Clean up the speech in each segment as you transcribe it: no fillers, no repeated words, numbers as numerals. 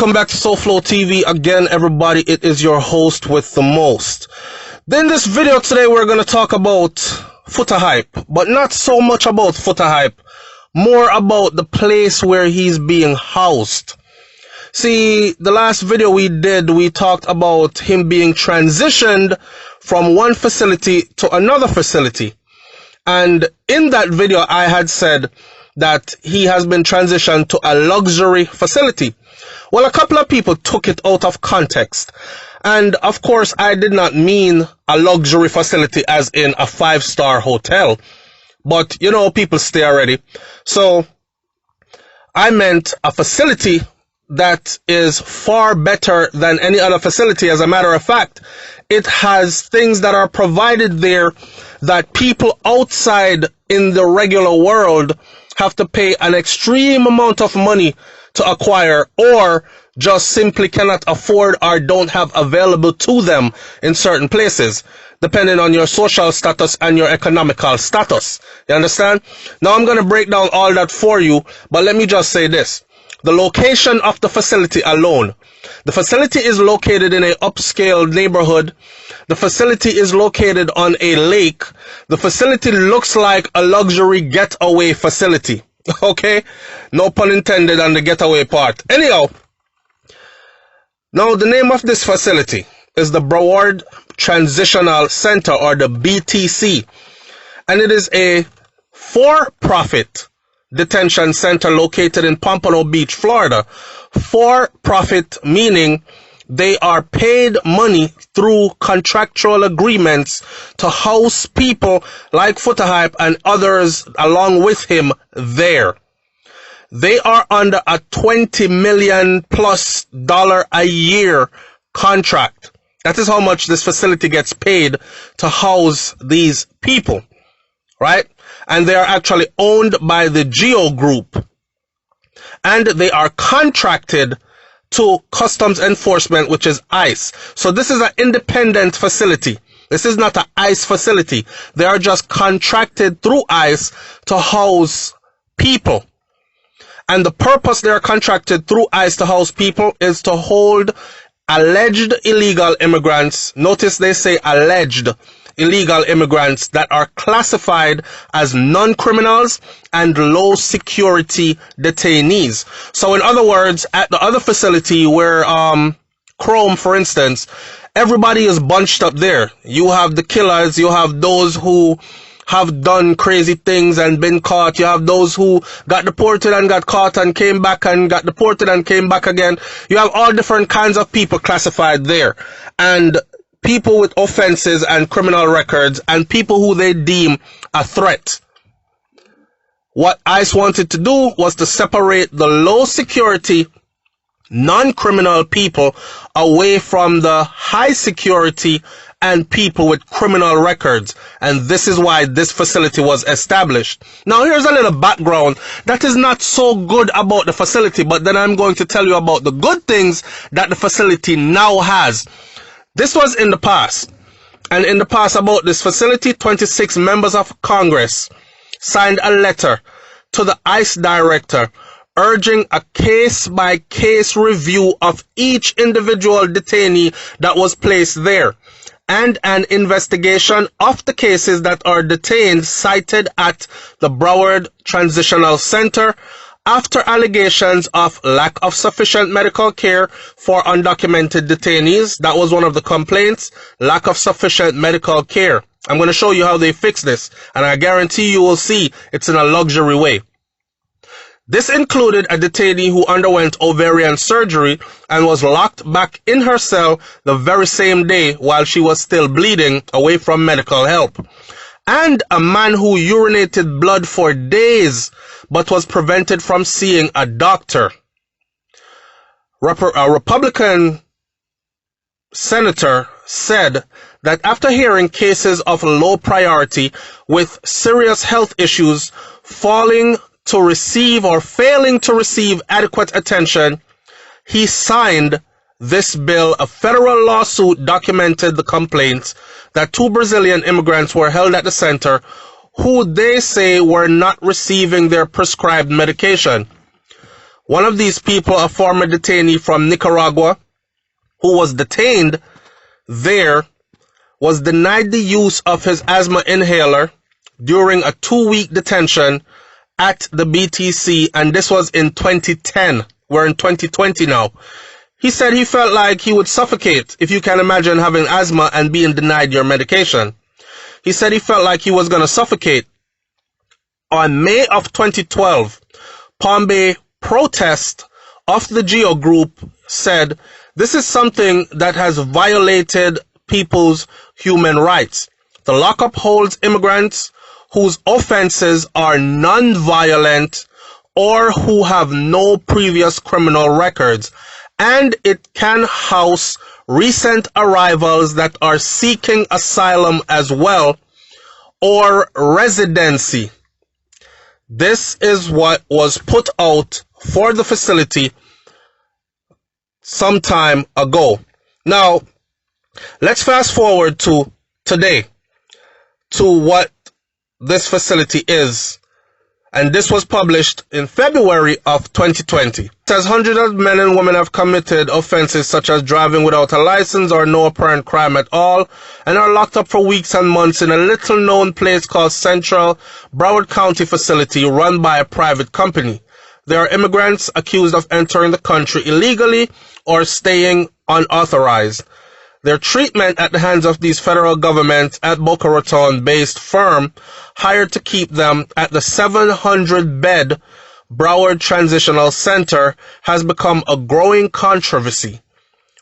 Welcome back to SouFLoTV again, everybody. It is your host with the most. In this video today, we're going to talk about Foota hype, but not so much about Foota hype, more about the place where he's being housed. See, the last video we did, we talked about him being transitioned from one facility to another facility. And in that video, I had said that he has been transitioned to a luxury facility. Well, a couple of people took it out of context. And of course, I did not mean a luxury facility as in a 5-star hotel. But, you know, people stay already. So I meant a facility that is far better than any other facility. As a matter of fact, it has things that are provided there that people outside in the regular world have to pay an extreme amount of money to acquire, or just simply cannot afford or don't have available to them in certain places, depending on your social status and your economical status. You understand? Now I'm going to break down all that for you, but let me just say this. The location of the facility alone. The facility is located in an upscale neighborhood. The facility is located on a lake. The facility looks like a luxury getaway facility. Okay? No pun intended on the getaway part. Anyhow, now the name of this facility is the Broward Transitional Center, or the BTC. And it is a for-profit detention center located in Pompano Beach, Florida. For-profit meaning they are paid money through contractual agreements to house people like Foota hype and others along with him there. They are under a $20 million+ a year contract. That is how much this facility gets paid to house these people, right? And they are actually owned by the Geo Group. And they are contracted to Customs Enforcement, which is ICE. So this is an independent facility. This is not an ICE facility. They are just contracted through ICE to house people. And the purpose they are contracted through ICE to house people is to hold alleged illegal immigrants. Notice they say alleged illegal immigrants that are classified as non-criminals and low security detainees. So in other words, at the other facility where Chrome, for instance, everybody is bunched up there. You have the killers, you have those who have done crazy things and been caught, you have those who got deported and got caught and came back and got deported and came back again. You have all different kinds of people classified there. And people with offenses and criminal records, and people who they deem a threat. What ICE wanted to do was to separate the low security, non-criminal people away from the high security and people with criminal records. And this is why this facility was established. Now here's a little background that is not so good about the facility, but then I'm going to tell you about the good things that the facility now has. This was in the past, and in the past about this facility, 26 members of Congress signed a letter to the ICE director urging a case-by-case review of each individual detainee that was placed there, and an investigation of the cases that are detained cited at the Broward Transitional Center after allegations of lack of sufficient medical care for undocumented detainees. That was one of the complaints, lack of sufficient medical care. I'm going to show you how they fix this, and I guarantee you will see it's in a luxury way. This included a detainee who underwent ovarian surgery and was locked back in her cell the very same day while she was still bleeding away from medical help. And a man who urinated blood for days but was prevented from seeing a doctor. A Republican senator said that after hearing cases of low priority with serious health issues failing to receive adequate attention, he signed this bill. A federal lawsuit documented the complaints that 2 Brazilian immigrants were held at the center who they say were not receiving their prescribed medication. One of these people, a former detainee from Nicaragua, who was detained there, was denied the use of his asthma inhaler during a 2-week detention at the BTC, and this was in 2010. We're in 2020 now. He said he felt like he would suffocate, if you can imagine having asthma and being denied your medication. He said he felt like he was going to suffocate. On May of 2012, Palm Bay protest of the Geo Group said, "This is something that has violated people's human rights. The lockup holds immigrants whose offenses are non-violent or who have no previous criminal records, and it can house recent arrivals that are seeking asylum as well, or residency." This is what was put out for the facility some time ago. Now, let's fast forward to today, to what this facility is. And this was published in February of 2020. It says hundreds of men and women have committed offenses such as driving without a license or no apparent crime at all, and are locked up for weeks and months in a little known place called Central Broward County facility run by a private company. There are immigrants accused of entering the country illegally or staying unauthorized. Their treatment at the hands of these federal government at Boca Raton-based firm hired to keep them at the 700-bed Broward Transitional Center has become a growing controversy.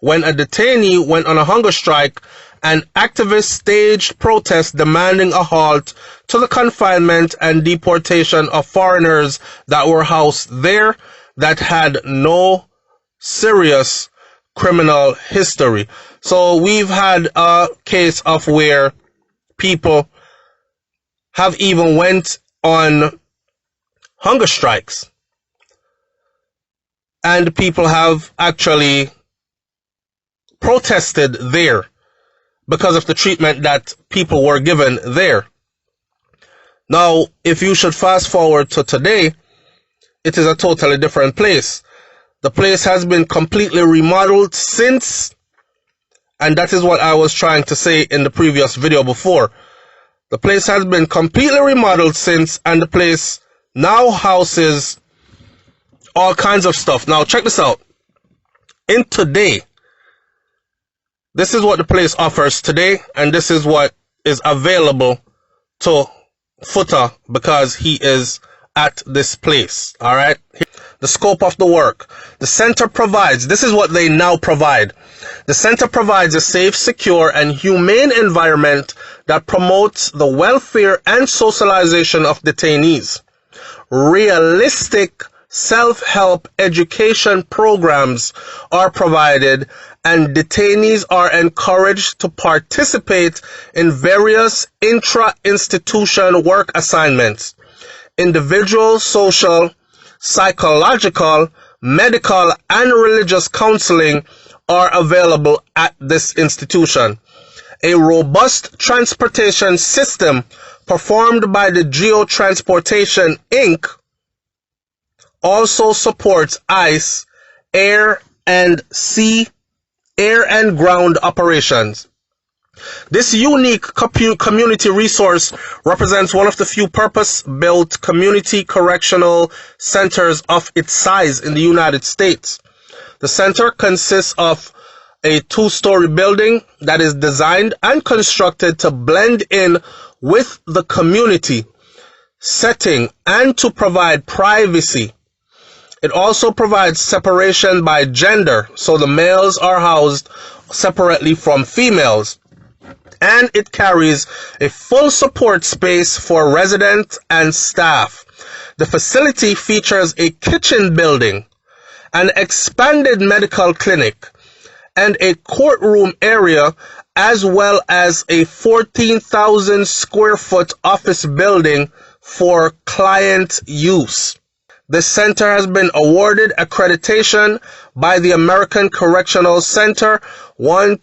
When a detainee went on a hunger strike, an activist staged protests demanding a halt to the confinement and deportation of foreigners that were housed there that had no serious criminal history. So we've had a case of where people have even went on hunger strikes, and people have actually protested there because of the treatment that people were given there. Now, if you should fast forward to today, it is a totally different place. The place has been completely remodeled since, and that is what I was trying to say in the previous video before. The place has been completely remodeled since, and the place now houses all kinds of stuff. Now, check this out. In today, this is what the place offers today, and this is what is available to Foota because he is at this place. All right. The scope of the work. The center provides, this is what they now provide. The center provides a safe, secure, and humane environment that promotes the welfare and socialization of detainees. Realistic self-help education programs are provided, and detainees are encouraged to participate in various intra-institution work assignments. Individual, social, psychological, medical, and religious counseling are available at this institution. A robust transportation system performed by the Geo Transportation Inc. also supports ICE, air and ground operations. This unique community resource represents one of the few purpose-built community correctional centers of its size in the United States. The center consists of a 2-story building that is designed and constructed to blend in with the community setting and to provide privacy. It also provides separation by gender, so the males are housed separately from females. And it carries a full support space for residents and staff. The facility features a kitchen building, an expanded medical clinic, and a courtroom area, as well as a 14,000 square foot office building for client use. The center has been awarded accreditation by the American Correctional Center 8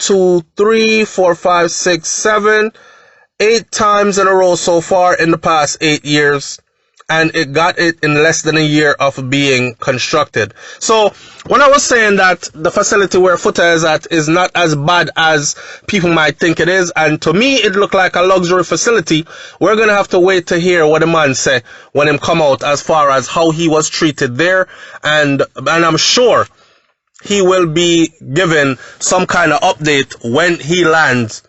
times in a row so far in the past 8 years. and it got it in less than a year of being constructed. So when I was saying that the facility where Foota is at is not as bad as people might think it is, and to me it looked like a luxury facility, we're gonna have to wait to hear what the man say when him come out as far as how he was treated there, and I'm sure he will be given some kind of update when he lands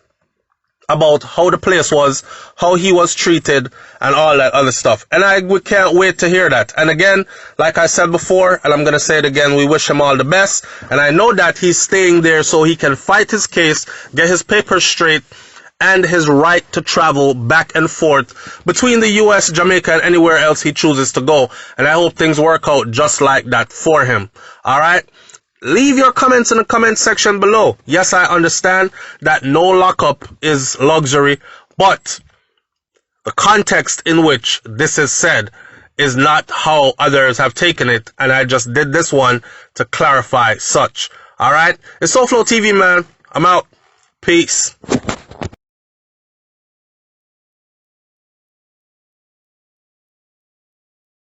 about how the place was, how he was treated, and all that other stuff. And we can't wait to hear that. And again, like I said before, and I'm going to say it again, we wish him all the best. And I know that he's staying there so he can fight his case, get his papers straight, and his right to travel back and forth between the US, Jamaica, and anywhere else he chooses to go. And I hope things work out just like that for him. All right? Leave your comments in the comment section below. Yes, I understand that no lockup is luxury, but the context in which this is said is not how others have taken it, and I just did this one to clarify such. Alright? It's SouFLoTV, man. I'm out. Peace.